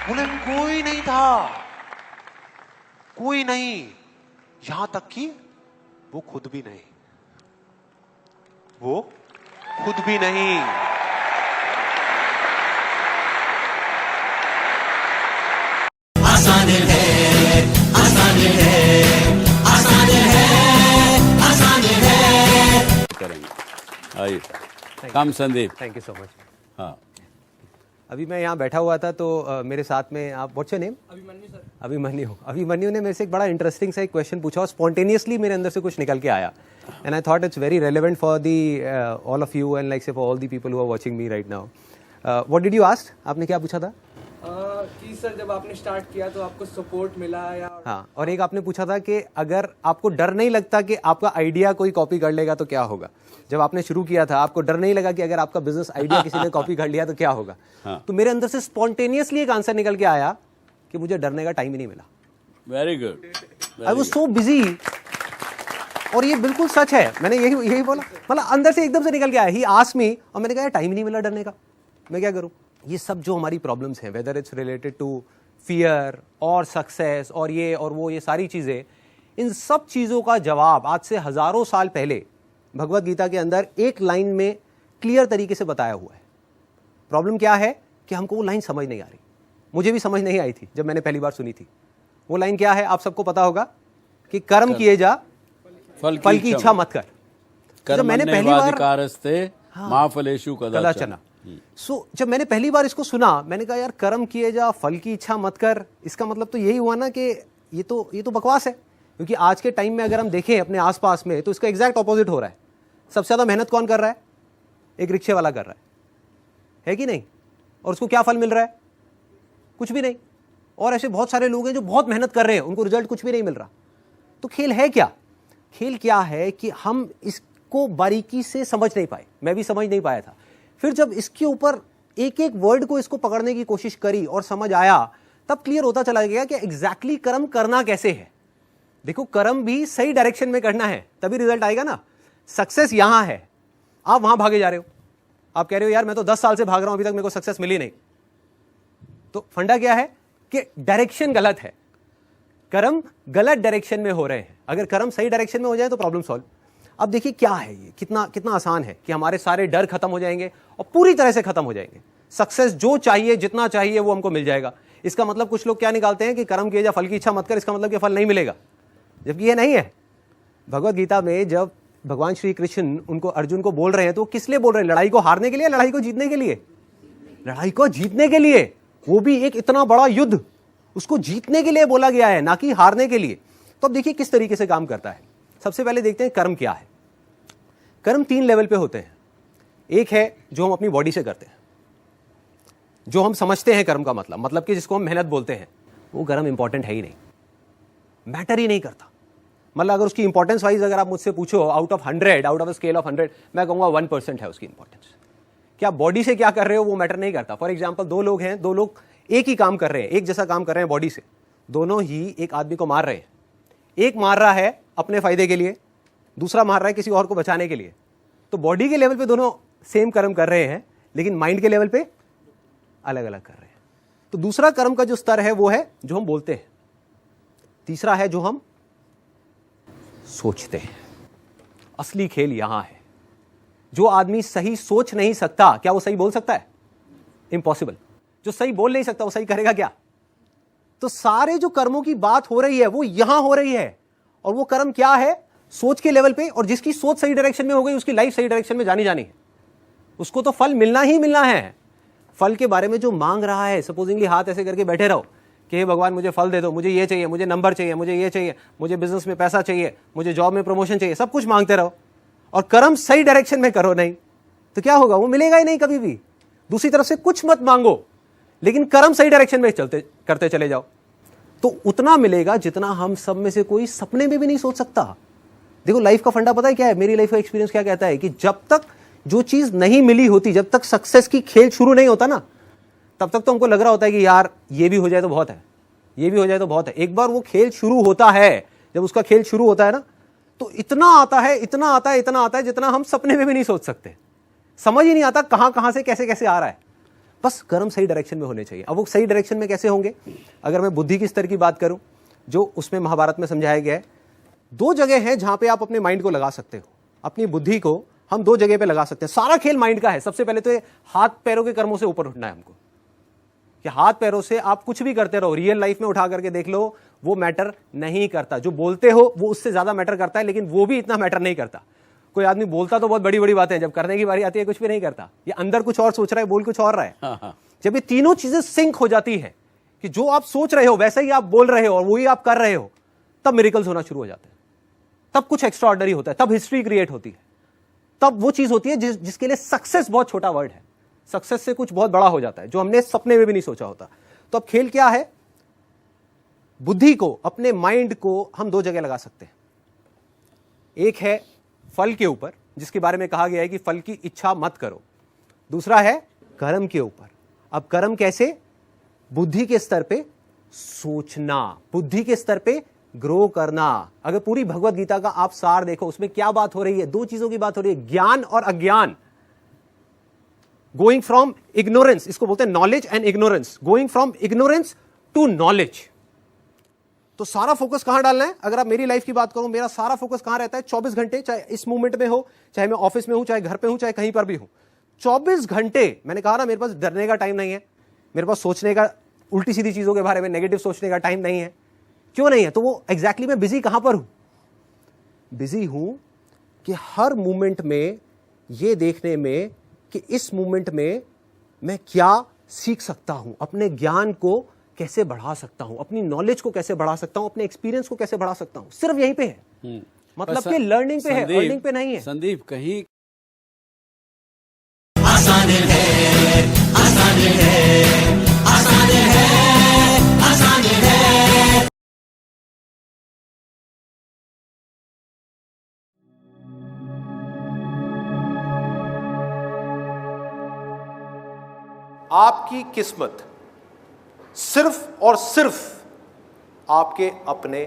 बोले कोई नहीं था, कोई नहीं, यहां तक कि वो खुद भी नहीं, वो खुद भी नहीं। आसान है, आसान है, आसान है, आसान है। करेंगे। आइए, come Sandeep. Thank you so much. हाँ, अभी मैं यहाँ बैठा हुआ था तो मेरे साथ में आप what's your name? Abhimanyu sir. Abhimanyu ने मेरे से एक बड़ा इंटरेस्टिंग सा एक क्वेश्चन पूछा और स्पॉन्टेनियसली मेरे अंदर से कुछ निकल के आया and I thought it's very relevant for the all of you and like say for all the people who are watching me right now. What did you ask? आपने क्या पूछा था? कि सर जब आपने स्टार्ट किया तो आपको सपोर्ट मिला या? हाँ, और एक आपने पूछा था कि अगर आपको डर नहीं लगता कि आपका आइडिया कोई कॉपी कर लेगा तो क्या होगा? जब आपने शुरू किया था आपको डर नहीं लगा कि अगर आपका बिजनेस आइडिया किसी ने कॉपी कर लिया तो क्या होगा? हाँ। तो मेरे अंदर से स्पॉन्टेनियसली एक आंसर निकल के आया कि मुझे डरने का टाइम ही नहीं मिला। Very good. I was so busy. और ये बिल्कुल सच है, मैंने यही बोला, मतलब अंदर से एकदम से निकल के आया। ही आस्क्ड मी और मैंने कहा टाइम ही नहीं मिला डरने का, मैं क्या करूं? ये सब जो हमारी प्रॉब्लम्स हैं, whether it's related to fear और सक्सेस और ये और वो, ये सारी चीजें, इन सब चीजों का जवाब आज से हजारों साल पहले भगवत गीता के अंदर एक लाइन में क्लियर तरीके से बताया हुआ है। प्रॉब्लम क्या है कि हमको वो लाइन समझ नहीं आ रही। मुझे भी समझ नहीं आई थी जब मैंने पहली बार सुनी थी। वो लाइन क्या है आप सबको पता होगा कि कर्म किए जा, फल की इच्छा मत कर। जब मैंने पहली बार मां फलेषु कदाचन। जब मैंने पहली बार इसको सुना, मैंने कहा यार कर्म किए जा, फल की इच्छा मत कर, इसका मतलब तो यही हुआ ना कि ये तो बकवास है। क्योंकि आज के टाइम में अगर हम देखें अपने आसपास में तो इसका एग्जैक्ट ऑपोजिट हो रहा है। सबसे ज्यादा मेहनत कौन कर रहा है? एक रिक्शे वाला कर रहा है कि नहीं? और उसको क्या फल मिल रहा है? कुछ भी नहीं। और ऐसे बहुत सारे लोग हैं जो बहुत मेहनत कर रहे हैं, उनको रिजल्ट कुछ भी नहीं मिल रहा। तो खेल है क्या? खेल क्या है कि हम इसको बारीकी से समझ नहीं पाए। मैं भी समझ नहीं पाया था। फिर जब इसके ऊपर एक एक वर्ड को इसको पकड़ने की कोशिश करी और समझ आया, तब क्लियर होता चला गया कि एग्जैक्टली कर्म करना कैसे है। देखो, कर्म भी सही डायरेक्शन में करना है तभी रिजल्ट आएगा ना। सक्सेस यहां है, आप वहां भागे जा रहे हो। आप कह रहे हो यार मैं तो 10 साल से भाग रहा हूं, अभी तक मेरे को सक्सेस मिली नहीं। तो फंडा क्या है कि डायरेक्शन गलत है। कर्म गलत डायरेक्शन में हो रहे हैं। अगर कर्म सही डायरेक्शन में हो जाए तो प्रॉब्लम सॉल्व। अब देखिए क्या है ये, कितना आसान है कि हमारे सारे डर खत्म हो जाएंगे और पूरी तरह से खत्म हो जाएंगे। सक्सेस जो चाहिए, जितना चाहिए वो हमको मिल जाएगा। इसका मतलब कुछ लोग क्या निकालते हैं कि कर्म किए जा, फल की इच्छा मत कर, इसका मतलब कि फल नहीं मिलेगा, जबकि ये नहीं है। भगवत गीता में जब भगवान श्री कृष्ण उनको अर्जुन को बोल रहे हैं तो किस लिए बोल रहे हैं? लड़ाई को हारने के लिए, लड़ाई को जीतने के लिए? लड़ाई को जीतने के लिए। वो भी एक इतना बड़ा युद्ध, उसको जीतने के लिए बोला गया है, ना कि हारने के लिए। तो अब देखिए किस तरीके से काम करता है। सबसे पहले देखते हैं कर्म क्या है। कर्म 3 लेवल पे होते हैं। एक है जो हम अपनी बॉडी से करते हैं, जो हम समझते हैं कर्म का मतलब कि जिसको हम मेहनत बोलते हैं। वो कर्म इंपॉर्टेंट है ही नहीं, मैटर ही नहीं करता। मतलब अगर उसकी इंपॉर्टेंस वाइज अगर आप मुझसे पूछो out of 100, out of scale of 100, मैं कहूंगा 1% है उसकी इंपॉर्टेंस। क्या बॉडी से क्या कर रहे हो वो मैटर नहीं करता। फॉर एग्जाम्पल, 2 लोग हैं, 2 लोग एक ही काम कर रहे हैं, एक जैसा काम कर रहे हैं बॉडी से, दोनों ही एक आदमी को मार रहे हैं। एक मार रहा है अपने फायदे के लिए, दूसरा मार रहा है किसी और को बचाने के लिए। तो बॉडी के लेवल पे दोनों सेम कर्म कर रहे हैं, लेकिन माइंड के लेवल पे अलग अलग कर रहे हैं। तो दूसरा कर्म का जो स्तर है वो है जो हम बोलते हैं। तीसरा है जो हम सोचते हैं। असली खेल यहां है। जो आदमी सही सोच नहीं सकता, क्या वो सही बोल सकता है? इम्पॉसिबल। जो सही बोल नहीं सकता वो सही करेगा क्या? तो सारे जो कर्मों की बात हो रही है वो यहां हो रही है। और वो कर्म क्या है? सोच के लेवल पे। और जिसकी सोच सही डायरेक्शन में हो गई, उसकी लाइफ सही डायरेक्शन में जानी है। उसको तो फल मिलना ही मिलना है। फल के बारे में जो मांग रहा है, सपोजिंगली हाथ ऐसे करके बैठे रहो कि हे भगवान मुझे फल दे दो, मुझे ये चाहिए, मुझे नंबर चाहिए, मुझे ये चाहिए, मुझे बिजनेस में पैसा चाहिए, मुझे जॉब में प्रमोशन चाहिए, सब कुछ मांगते रहो और कर्म सही डायरेक्शन में करो नहीं, तो क्या होगा? वो मिलेगा ही नहीं कभी भी। दूसरी तरफ से कुछ मत मांगो, लेकिन कर्म सही डायरेक्शन में करते चले जाओ, तो उतना मिलेगा जितना हम सब में से कोई सपने में भी नहीं सोच सकता। देखो, लाइफ का फंडा पता है क्या है? मेरी लाइफ का एक्सपीरियंस क्या कहता है कि जब तक जो चीज नहीं मिली होती, जब तक सक्सेस की खेल शुरू नहीं होता ना, तब तक तो हमको लग रहा होता है कि यार ये भी हो जाए तो बहुत है, ये भी हो जाए तो बहुत है। एक बार वो खेल शुरू होता है, जब उसका खेल शुरू होता है ना, तो इतना आता है, इतना आता है, इतना आता है जितना हम सपने में भी नहीं सोच सकते। समझ ही नहीं आता कहां कहां से कैसे कैसे आ रहा है। बस कर्म सही डायरेक्शन में होने चाहिए। अब वो सही डायरेक्शन में कैसे होंगे? अगर मैं बुद्धि के स्तर की बात करूं, जो उसमें महाभारत में समझाया गया है, 2 जगह है जहां पे आप अपने माइंड को लगा सकते हो। अपनी बुद्धि को हम 2 जगह पे लगा सकते हैं। सारा खेल माइंड का है। सबसे पहले तो ये हाथ पैरों के कर्मों से ऊपर उठना है हमको, कि हाथ पैरों से आप कुछ भी करते रहो, रियल लाइफ में उठा करके देख लो, वो मैटर नहीं करता। जो बोलते हो वो उससे ज्यादा मैटर करता है, लेकिन वो भी इतना मैटर नहीं करता। कोई आदमी बोलता तो बहुत बड़ी बड़ी बातें, जब करने की बारी आती है कुछ भी नहीं करता। ये अंदर कुछ और सोच रहा है, बोल कुछ और रहा है। जब ये तीनों चीजें सिंक हो जाती है कि जो आप सोच रहे हो वैसा ही आप बोल रहे हो और वही आप कर रहे हो, तब मिरेकल्स होना शुरू हो जाते हैं। तब कुछ एक्स्ट्राऑर्डिनरी होता है, तब हिस्ट्री क्रिएट होती है, तब वो चीज होती है जिसके लिए सक्सेस बहुत छोटा वर्ड है। सक्सेस से कुछ बहुत बड़ा हो जाता है जो हमने सपने में भी नहीं सोचा होता। तो अब खेल क्या है? बुद्धि को, अपने माइंड को हम 2 जगह लगा सकते हैं। एक है फल के ऊपर, जिसके बारे में कहा गया है कि फल की इच्छा मत करो। दूसरा है कर्म के ऊपर। अब कर्म कैसे? बुद्धि के स्तर पे सोचना, बुद्धि के स्तर पे ग्रो करना। अगर पूरी भगवत गीता का आप सार देखो, उसमें क्या बात हो रही है? 2 चीजों की बात हो रही है, ज्ञान और अज्ञान। गोइंग फ्रॉम इग्नोरेंस, इसको बोलते हैं knowledge and ignorance, going from ignorance to knowledge. तो सारा फोकस कहां डालना है? अगर आप मेरी लाइफ की बात करो, मेरा सारा फोकस कहां रहता है? 24 घंटे, चाहे इस मूवमेंट में हो, चाहे मैं ऑफिस में हूं, चाहे घर पे हूं, चाहे कहीं पर भी हूं, 24 घंटे। मैंने कहा ना, मेरे पास डरने का टाइम नहीं है, मेरे पास सोचने का, उल्टी सीधी चीजों के बारे में नेगेटिव सोचने का टाइम नहीं है। क्यों नहीं है? तो वो एग्जैक्टली मैं बिजी कहां पर हूं? बिजी हूं कि हर मूवमेंट में ये देखने में कि इस मूवमेंट में मैं क्या सीख सकता हूं, अपने ज्ञान को कैसे बढ़ा सकता हूं, अपनी नॉलेज को कैसे बढ़ा सकता हूं, अपने एक्सपीरियंस को कैसे बढ़ा सकता हूं। सिर्फ यहीं पे है, मतलब कि लर्निंग पे है, अर्निंग पे नहीं है। संदीप, कहीं आसान है, आसान है, आसान है, आसान है। आपकी किस्मत सिर्फ और सिर्फ आपके अपने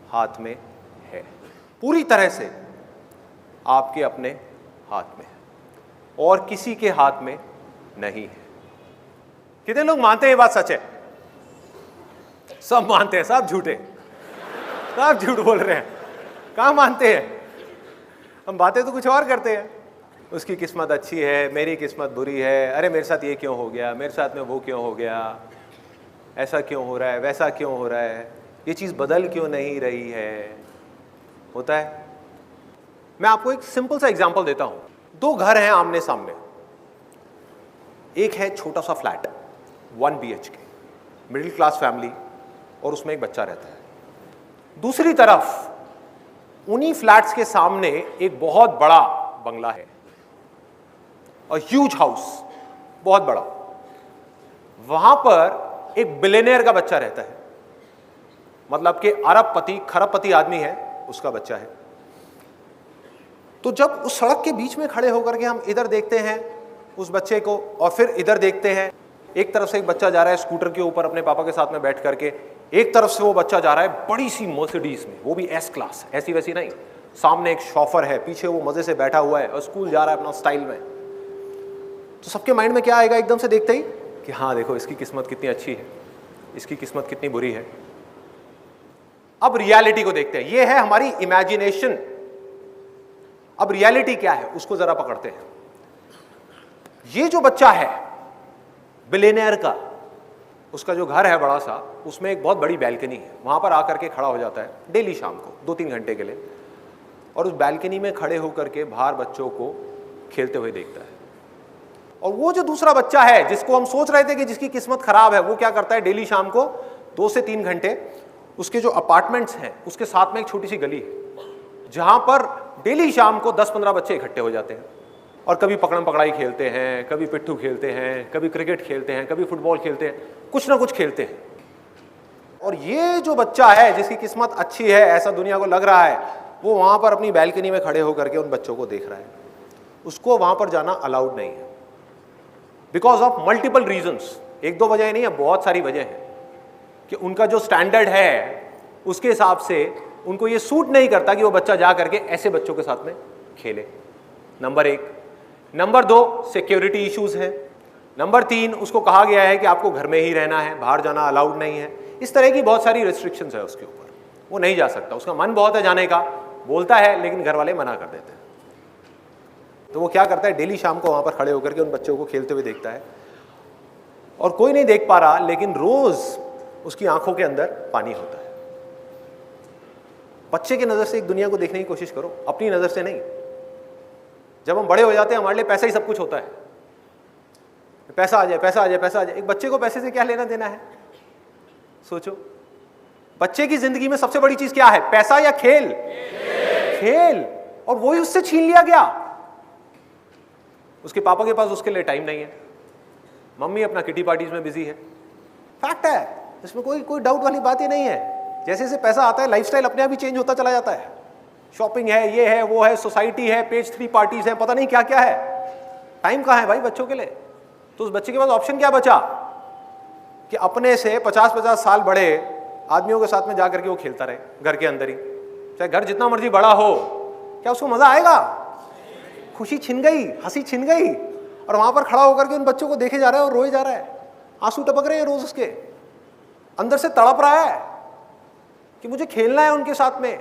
हाथ में है, पूरी तरह से आपके अपने हाथ में है, और किसी के हाथ में नहीं है। कितने लोग मानते हैं ये बात सच है? सब मानते हैं, सब झूठे, सब झूठ बोल रहे हैं। कहां मानते हैं? हम बातें तो कुछ और करते हैं। उसकी किस्मत अच्छी है, मेरी किस्मत बुरी है, अरे मेरे साथ ये क्यों हो गया, मेरे साथ में वो क्यों हो गया, ऐसा क्यों हो रहा है, वैसा क्यों हो रहा है, ये चीज़ बदल क्यों नहीं रही है। होता है। मैं आपको एक सिंपल सा एग्जांपल देता हूं। 2 घर हैं आमने सामने। एक है छोटा सा flat 1 BHK, middle class family, और उसमें एक बच्चा रहता है। दूसरी तरफ उन्हीं फ्लैट्स के सामने एक बहुत बड़ा बंगला है, और ह्यूज हाउस, बहुत बड़ा। वहां पर एक बिलियनियर का बच्चा रहता है, मतलब कि अरबपति खरबपति आदमी है, उसका बच्चा है। तो जब उस सड़क के बीच में खड़े होकर के हम इधर देखते हैं उस बच्चे को, और फिर इधर देखते हैं, एक तरफ से एक बच्चा जा रहा है स्कूटर के ऊपर अपने पापा के साथ में बैठ करके, एक तरफ से वो बच्चा जा रहा है बड़ी सी मर्सिडीज में, वो भी S क्लास, ऐसी वैसी नहीं। सामने एक शॉफर है, पीछे वो मजे से बैठा हुआ है और स्कूल जा रहा है अपना स्टाइल में। तो सबके माइंड में क्या आएगा एकदम से देखते ही कि हाँ देखो इसकी किस्मत कितनी अच्छी है, इसकी किस्मत कितनी बुरी है। अब रियलिटी को देखते हैं, ये है हमारी इमेजिनेशन। अब रियलिटी क्या है उसको जरा पकड़ते हैं। ये जो बच्चा है बिलियनियर का, उसका जो घर है बड़ा सा, उसमें एक बहुत बड़ी बैल्कनी है, वहां पर आकर के खड़ा हो जाता है डेली शाम को 2-3 घंटे के लिए, और उस बैल्कनी में खड़े होकर के बाहर बच्चों को खेलते हुए देखता है। और वो जो दूसरा बच्चा है जिसको हम सोच रहे थे कि जिसकी किस्मत खराब है, वो क्या करता है, डेली शाम को 2 से 3 घंटे उसके जो अपार्टमेंट्स हैं उसके साथ में एक छोटी सी गली है जहां पर डेली शाम को 10-15 बच्चे इकट्ठे हो जाते हैं, और कभी पकड़म पकड़ाई खेलते हैं, कभी पिट्ठू खेलते हैं, कभी क्रिकेट खेलते हैं, कभी फुटबॉल खेलते हैं, कुछ ना कुछ खेलते हैं। और ये जो बच्चा है जिसकी किस्मत अच्छी है, ऐसा दुनिया को लग रहा है, वो वहां पर अपनी बैल्कनी में खड़े होकर के उन बच्चों को देख रहा है। उसको वहां पर जाना अलाउड नहीं है, बिकॉज ऑफ मल्टीपल रीजंस। 1-2 वजह नहीं है, बहुत सारी वजह है कि उनका जो स्टैंडर्ड है उसके हिसाब से उनको ये सूट नहीं करता कि वो बच्चा जा करके ऐसे बच्चों के साथ में खेले। नंबर 1। नंबर 2, सिक्योरिटी इश्यूज है। नंबर 3, उसको कहा गया है कि आपको घर में ही रहना है, बाहर जाना अलाउड नहीं है। इस तरह की बहुत सारी रेस्ट्रिक्शंस है उसके ऊपर, वो नहीं जा सकता। उसका मन बहुत है जाने का, बोलता है, लेकिन घर वाले मना कर देते हैं। तो वो क्या करता है, डेली शाम को वहां पर खड़े होकर के उन बच्चों को खेलते हुए देखता है, और कोई नहीं देख पा रहा, लेकिन रोज उसकी आंखों के अंदर पानी होता है। बच्चे की नजर से एक दुनिया को देखने की कोशिश करो, अपनी नजर से नहीं। जब हम बड़े हो जाते हैं, हमारे लिए पैसा ही सब कुछ होता है। पैसा आ जाए, पैसा आ जाए, पैसा आ जाए। एक बच्चे को पैसे से क्या लेना देना है? सोचो, बच्चे की जिंदगी में सबसे बड़ी चीज क्या है? पैसा या खेल? खेल। और वही उससे छीन लिया गया। उसके पापा के पास उसके लिए टाइम नहीं है, मम्मी अपना किटी पार्टीज में बिजी है। फैक्ट है, इसमें कोई डाउट वाली बात ही नहीं है। जैसे जैसे पैसा आता है, लाइफस्टाइल अपने आप ही चेंज होता चला जाता है। शॉपिंग है, ये है, वो है, सोसाइटी है, पेज 3 पार्टीज है, पता नहीं क्या क्या है। टाइम कहाँ है भाई बच्चों के लिए? तो उस बच्चे के पास ऑप्शन क्या बचा कि अपने से 50-50 साल बड़े आदमियों के साथ में जाकर के वो खेलता रहे घर के अंदर ही। चाहे घर जितना मर्जी बड़ा हो, क्या उसको मजा आएगा? खुशी छिन गई, हंसी छिन गई, और वहां पर खड़ा होकर के उन बच्चों को देखे जा रहा है और रोए जा रहा है। आंसू टपक रहे हैं रोज, उसके अंदर से तड़प रहा है कि मुझे खेलना है उनके साथ में।